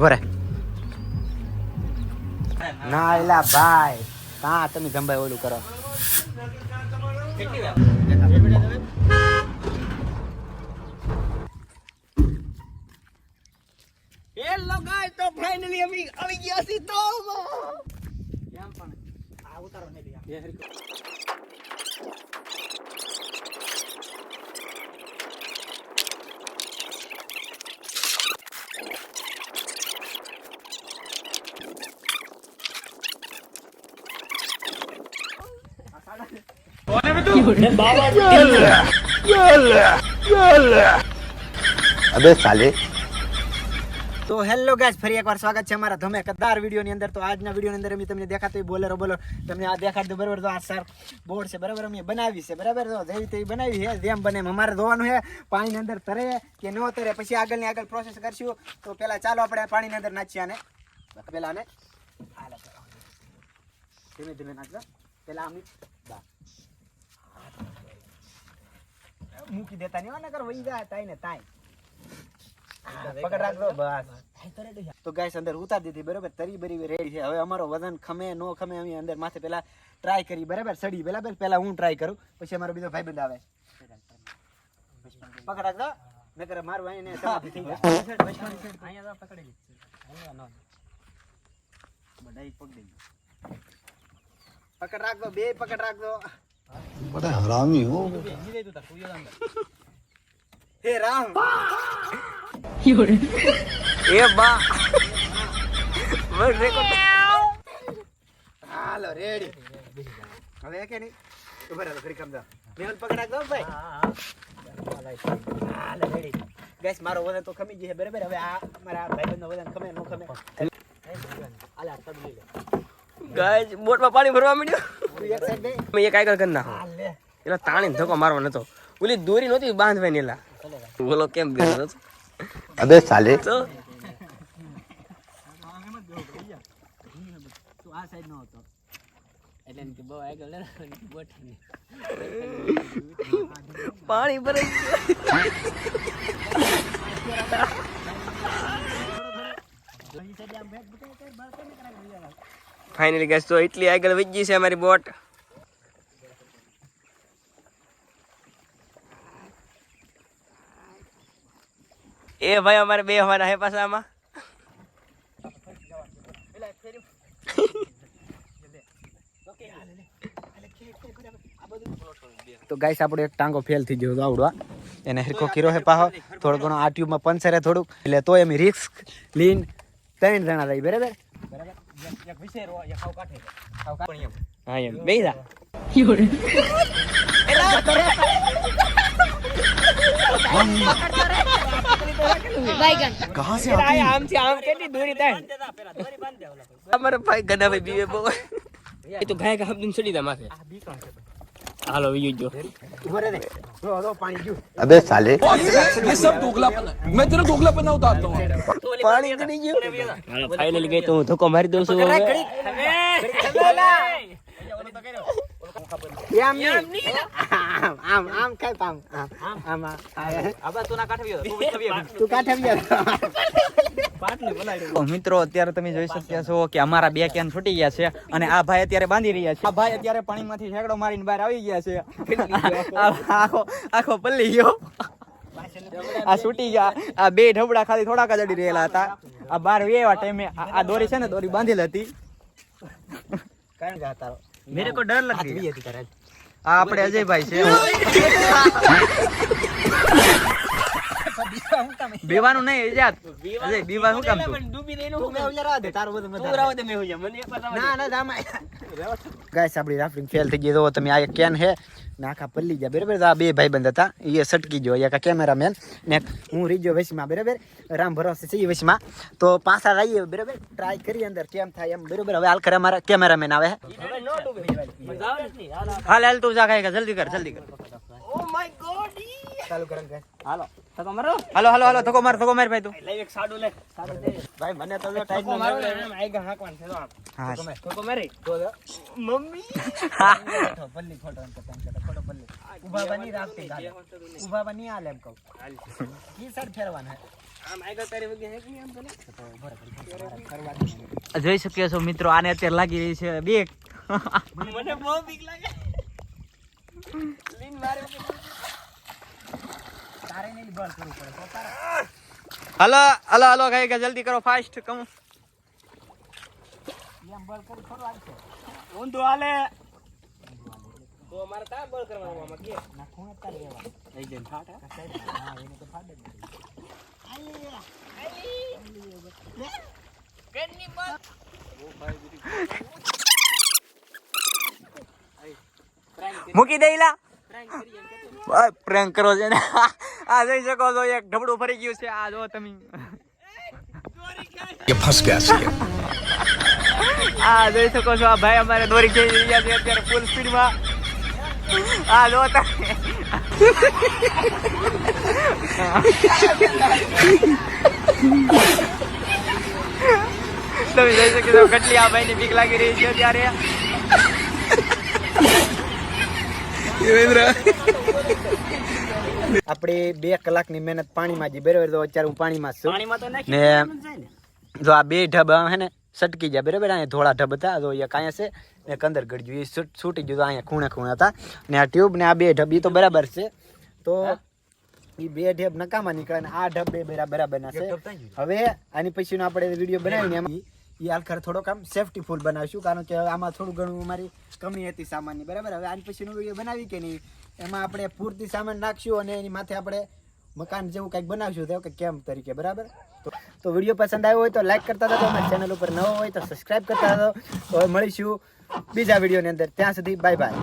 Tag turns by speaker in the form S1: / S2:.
S1: ભરે ના એલા ભાઈ કા તમે જંભાઈ ઓલું કરો હેલો ગાઈસ તો ફાઇનલી અમે આવી ગયા છીએ તો કેમ પણ આ ઉતારો ને લ્યા
S2: अबे साले
S1: તો હેલો ગાઈસ ફરી એકવાર સ્વાગત છે અમારા ધમાકેદાર વિડિયો ની અંદર. તો આજના વિડિયો ની અંદર અમે તમને દેખાતો બોલેરો તમને આ દેખાડ દો બરાબર. તો આ સર બોર્ડ છે બરાબર, અમે બનાવી છે બરાબર. તો જેવી તેવી બનાવી છે જેમ બને અમારે જોવાનું છે પાણી ની અંદર તરે કે ન તરે, પછી આગળ ની આગળ પ્રોસેસ કરશું. તો પેલા ચાલો આપણે પાણી ની અંદર નાખીએ આને પેલા ને હાલે ધીમે ધીમે નાખજો પેલા આમ મૂકી દેતા નહીં નકર વહી જાય તાઈ ને તાઈ પકડ રાખજો બસ. તો ગાઈસ અંદર ઉતાર દીધી બરાબર, તરી બરી રેડી છે. હવે અમારો વજન ખમે નો ખમે અમે અંદર માથે પેલા ટ્રાય કરી બરાબર, સડી બરાબર. પેલા હું ટ્રાય કરું પછી અમારો બીજો ભાઈબંધ આવે. પકડ રાખજો નકર મારું આઈને સમાધિ થઈ જાય. અહીંયા તો પકડી લીધી અહીંયા નો બડાઈ પકડી પકડ રાખજો બે પકડ રાખજો.
S2: बड़ा हरामी हो
S1: हे राम
S3: એ બા
S1: હાલો રેડી. હવે કે નહીં ઉભા રહો ઘડી કામ દો મેલ પકડ રાખજો ભાઈ. હાલો રેડી ગાઈસ મારો વજન તો ખમી ગયો છે બરાબર. હવે આ મારા ભાઈબંધનો વજન ખમે નો ખમે હાલે આ તબલી લે
S3: ગાઈસ બોટમાં પાણી ભરવા માંડ્યો.
S1: તું એક સાઈડ દે
S3: મેં એક આગળ કરી નાખો
S1: હાલ લે
S3: એલા તાણી ધક્કો મારવા નતો, ઓલી દોરી નહોતી બાંધવાની. એલા બોલો કેમ બેઠો હતો
S2: अबे साले
S3: તો
S1: તું આ સાઈડ નો હતો એટલે કે બહુ આગળ લે બોટ
S3: પાણી ભરાઈ ફાઇનલી ગાઈસ તો એટલી આગળ વધી ગઈ છે અમારી બોટ. એ ભાઈ અમારે બે હવાના હે પાછા આમાં.
S1: તો ગાઈસ આપણો એક ટાંગો ફેલ થઈ ગયો આવડવા એને હરખો કીરો હે પાહો થોડો ઘણો આ ટ્યુબમાં પંચર હે થોડુંક એટલે તો એમ રિસ્ક લીન 3 જણા રહી બરાબર બરાબર. એક વિષય રો એક ખાવ કાઠે ખાવ પણ એમ
S3: હા એમ બેહી
S2: कहाँ से
S3: જા આમથી આમ કેટલી દોરી થાય અમારે ભાઈ ગના ભાઈ બીવે બહુ એ તો ભાઈ કામ દિન છોડી દે માથે. હાલો વીયો જો
S1: ઉભો રે ને જો પાણી ગયું.
S2: अबे साले
S4: ये सब दोगलापन है। मैं तेरा दोगलापन ना उतारता हूँ।
S3: પાણી ચડી ગયું. હાલો ફાઇનલી ગઈ તો હું ધક્કો મારી દઉં છું હવે.
S1: આમ આમ ખાય પામ આમ આબા તું ના કાઠવ્યો તું કાઠવ્યો. મિત્રો અત્યારે તમે જોઈ શક્યા છો કે અમારા બે કેન છૂટી ગયા છે અને આ ભાઈ અત્યારે બાંધી રહ્યા છે. આ ભાઈ અત્યારે પાણીમાંથી છેકડો મારીને બહાર આવી ગયા છે. આખો પલ્લી ગયો. આ છૂટી ગયા. આ બે ઢબડા ખાલી થોડાક જ અડી રહેલા હતા. આ બાર વેવા ટાઈમે આ દોરી છે ને દોરી બાંધેલી હતી. મેરે કો ડર લગ રહી હતી તારે. આ આપણે અજયભાઈ છે. બેવાનું નહીં ઇજાદ અજય બીવા શું કામ તું
S3: ડૂબી દે
S1: તું મે ઉલ્યા રાવ દે તારો બધું
S3: તું રાવ દે મે હોજા મને એક વાર
S1: ના ના જામા ગાઈસ આપણી રાફ્ટિંગ ફેલ થઈ ગઈ. તો તમે આ એક કેન હે ને આખા પલ્લી ગયા બરાબર. આ બે ભાઈબંધ હતા એ સટકી ગયો એક કેમેરામેન ને હું રીજો વસીમાં બરાબર. રામ ભરોસે છે વસીમાં. તો પાછા આવીએ બરાબર ટ્રાય કરી અંદર કેમ થાય એમ બરાબર. હવે હાલ કરે અમારા કેમેરામેન આવે
S3: હવે નો ડૂબે જાવ નથી.
S1: હાલ હાલ તું જા કાઈ જલ્દી કર જલ્દી કર.
S3: ઓ માય ગોડ
S1: ચાલુ કર ગાઈસ. હાલો
S3: ધક્કો મારો
S1: હાલો હાલો હાલો ધક્કો માર ભાઈ તું
S3: લે એક સાડું લે સાડું દે
S1: ભાઈ મને તો ટાઈટ
S3: ધક્કો મારો આમ આઈગા હાકવાન છે તો આમ
S1: હા
S3: ધક્કો મારી મમ્મી
S1: પલ્લી ફોટો ફોટો પલ્લી ઉભા બની રાખતી ઉભા બની આલે એમ કહું ઈ સાઈડ ફેરવાના
S3: આમ આગળ તારી વગર હે કે આમ ભલે
S5: જોઈ શકીએ છો મિત્રો, આને અત્યારે લાગી રહી છે બેક.
S3: મને બહુ બીક લાગે. લીન મારે
S1: તારે નહીં બળ કરવું પડે તો તારે
S5: હલો હલો હલો ગાય જલ્દી કરો, ફાસ્ટ કમ.
S1: એમ બળ કરી થોડું આવશે
S3: ઊંધું હાલે તો મારે તા બળ કરવાનું આમાં કે
S1: ના ખૂણે તારે રહેવા
S3: થઈ જાય ફાટા.
S1: હા એને તો ફાડે જ નહીં.
S5: મૂકી દેલા પ્રેન્ક કરો છે ને. આ જોઈ શકો છો એક ઢબડું ફરી ગયું છે. આ જો તમે
S2: ये फंस गया सी
S5: આ જોઈ શકો છો, આ ભાઈ અમારે દોરી ખેંચી રહ્યા છે અત્યારે ફૂલ સ્પીડમાં. આ જો તમે તમે જોઈ શકો છો કેટલી આ ભાઈને બીક લાગી રહી છે ત્યારે.
S1: આપણે 2 કલાકની મહેનત પાણીમાં જી બરાબર. તો અત્યારે હું પાણીમાં છું
S3: પાણીમાં તો નાખી
S1: ને જો આ 2 ઢબ હે ને સટકી ગયા બરાબર. અહીંયા થોડા ઢબ હતા, તો એક અહીંયા છે ને એક અંદર ગળી ગયું, એ છૂટી ગયું. તો અહીંયા ખૂણે ખૂણે હતા ને આ ટ્યુબ ને આ 2 ઢબ એ તો બરાબર છે. તો એ 2 ઢબ નકામા નીકળે ને આ ઢબ 2 બરાબરના છે. હવે આની પછીનો આપણે વિડીયો બનાવીને એમાં એ હાલખર થોડોક આમ સેફટી ફૂલ બનાવીશું, કારણ કે આમાં થોડું ઘણું અમારી કમી હતી સામાનની બરાબર. હવે આની પછીનો વિડીયો બનાવી કે નહીં એમાં આપણે પૂરતી સામાન નાખશું અને એની માથે આપણે મકાન જેવું કંઈક બનાવશું તો કે કેમ્પ તરીકે બરાબર. તો વિડીયો પસંદ આવ્યો હોય તો લાઈક કરતા હતો, અમારી ચેનલ ઉપર નવો હોય તો સબસ્ક્રાઈબ કરતા હતો. તો હવે મળીશું બીજા વિડીયોની અંદર, ત્યાં સુધી બાય બાય.